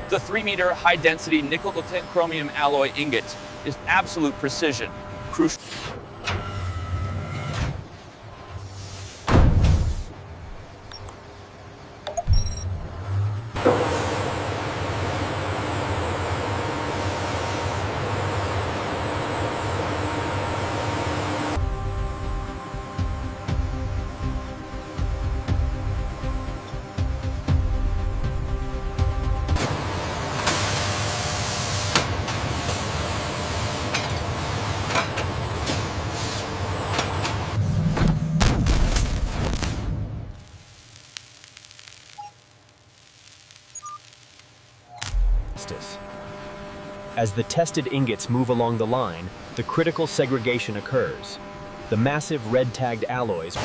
The 3-meter high-density nickel-to-tin chromium alloy ingot is absolute precision, crucial. As the tested ingots move along the line, the critical segregation occurs. The massive red-tagged alloys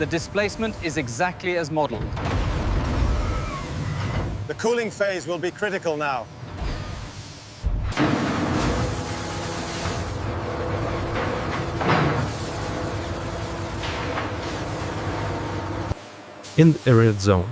The displacement is exactly as modeled. The cooling phase will be critical now. In the red zone.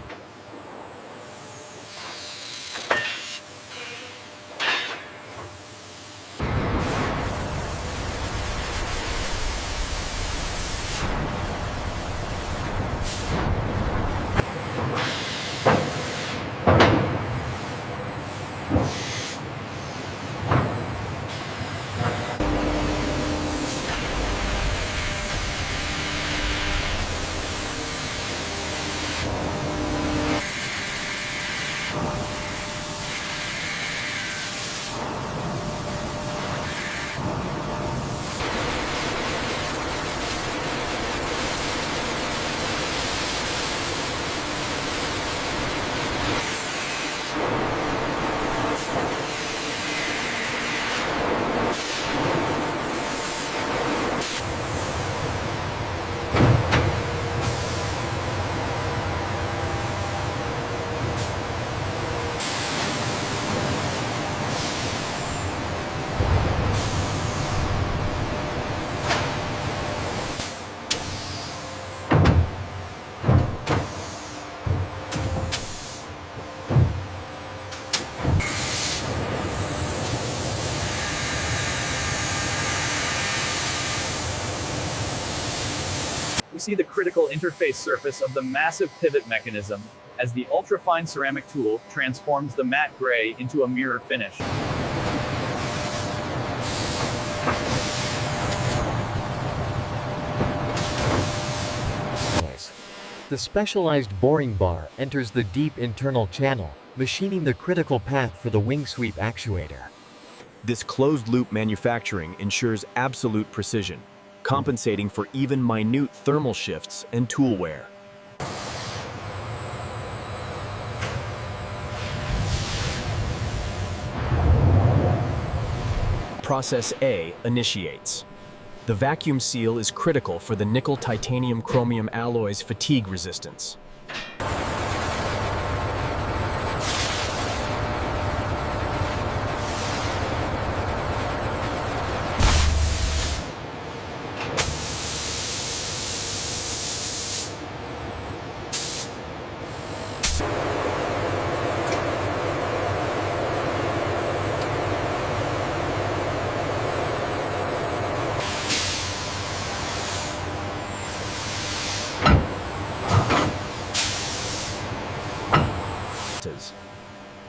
We see the critical interface surface of the massive pivot mechanism as the ultrafine ceramic tool transforms the matte gray into a mirror finish. The specialized boring bar enters the deep internal channel, machining the critical path for the wing sweep actuator. This closed-loop manufacturing ensures absolute precision, compensating for even minute thermal shifts and tool wear. Process A initiates. The vacuum seal is critical for the nickel-titanium-chromium alloy's fatigue resistance.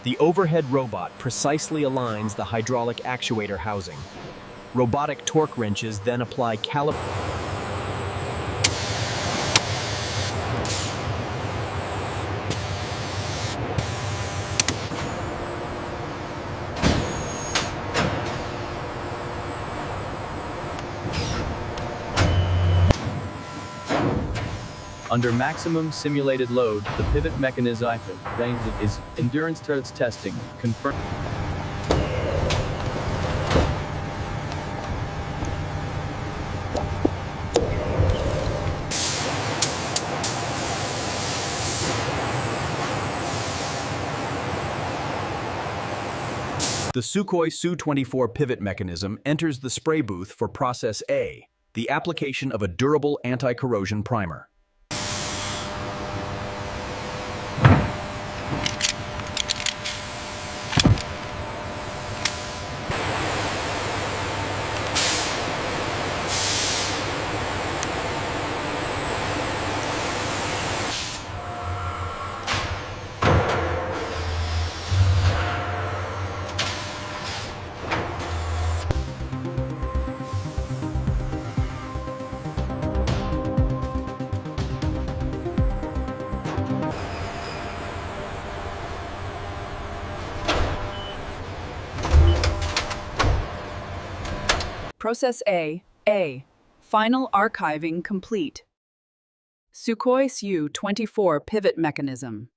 The overhead robot precisely aligns the hydraulic actuator housing. Robotic torque wrenches then apply Under maximum simulated load, the pivot mechanism is endurance testing confirmed. The Sukhoi Su-24 pivot mechanism enters the spray booth for Process A, the application of a durable anti-corrosion primer. Process A. Final archiving complete. Sukhoi Su-24 pivot mechanism.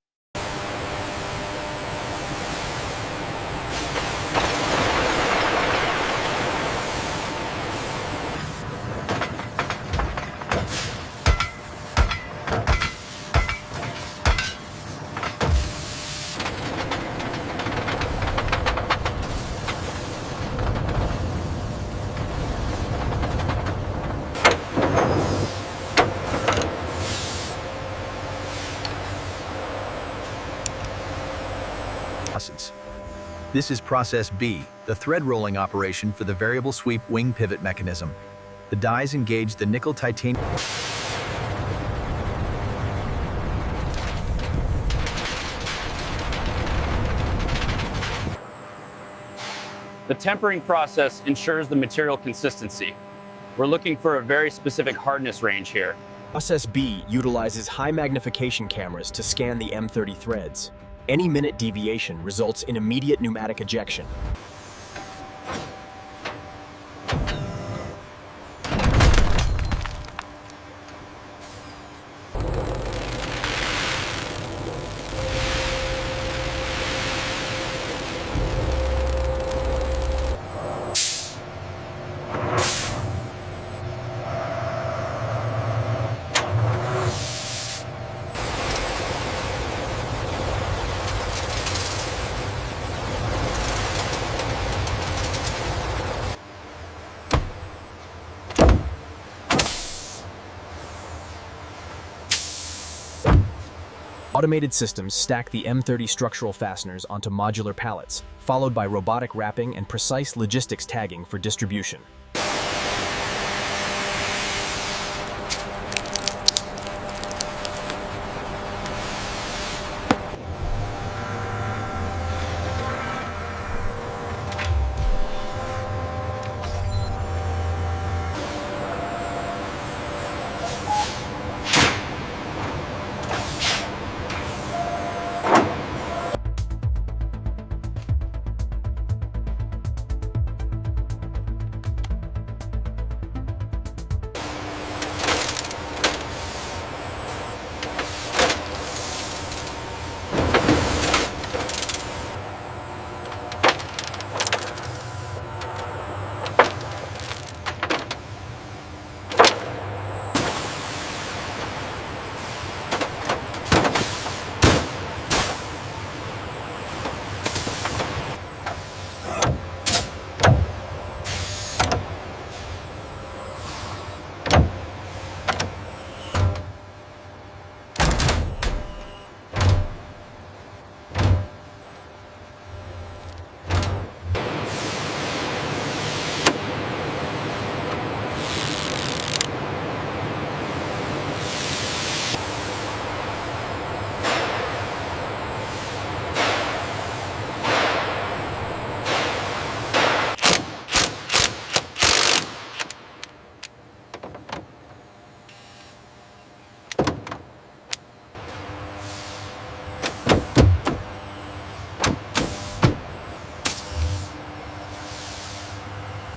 This is Process B, the thread rolling operation for the variable sweep wing pivot mechanism. The dies engage the nickel titanium. The tempering process ensures the material consistency. We're looking for a very specific hardness range here. Process B utilizes high magnification cameras to scan the M30 threads. Any minute deviation results in immediate pneumatic ejection. Automated systems stack the M30 structural fasteners onto modular pallets, followed by robotic wrapping and precise logistics tagging for distribution.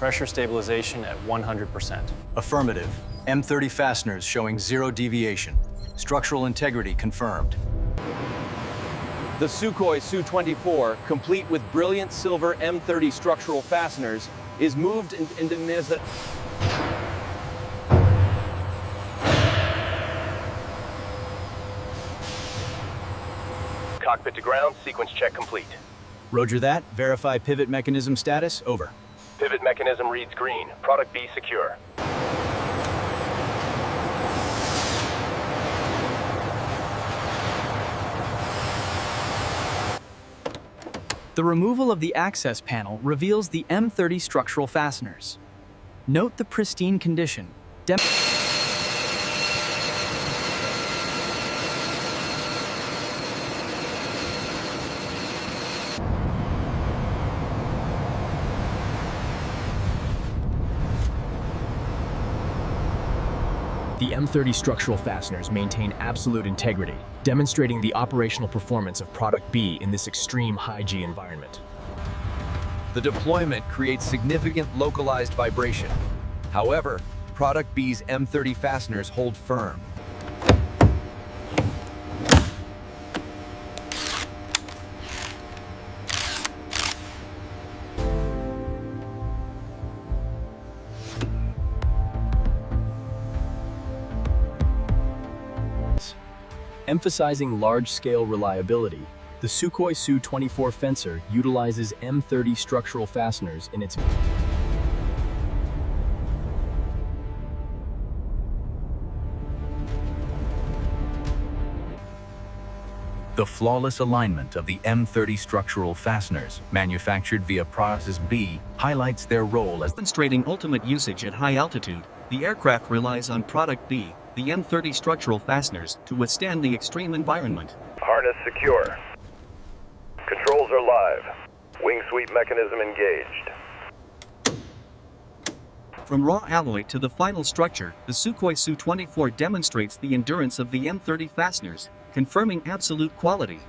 pressure stabilization at 100%. Affirmative. M30 fasteners showing 0 deviation. Structural integrity confirmed. The Sukhoi Su-24, complete with brilliant silver M30 structural fasteners, is moved into the cockpit to ground, sequence check complete. Roger that. Verify pivot mechanism status. Over. Pivot mechanism reads green. Product B secure. The removal of the access panel reveals the M30 structural fasteners. Note the pristine condition. The M30 structural fasteners maintain absolute integrity, demonstrating the operational performance of Product B in this extreme high-G environment. The deployment creates significant localized vibration. However, Product B's M30 fasteners hold firm. Emphasizing large-scale reliability, the Sukhoi Su-24 Fencer utilizes M30 structural fasteners in its The flawless alignment of the M30 structural fasteners, manufactured via Process B, highlights their role as demonstrating ultimate usage at high altitude. The aircraft relies on Product B, the M30 structural fasteners, to withstand the extreme environment. Harness secure. Controls are live. Wing sweep mechanism engaged. From raw alloy to the final structure, the Sukhoi Su-24 demonstrates the endurance of the M30 fasteners, confirming absolute quality.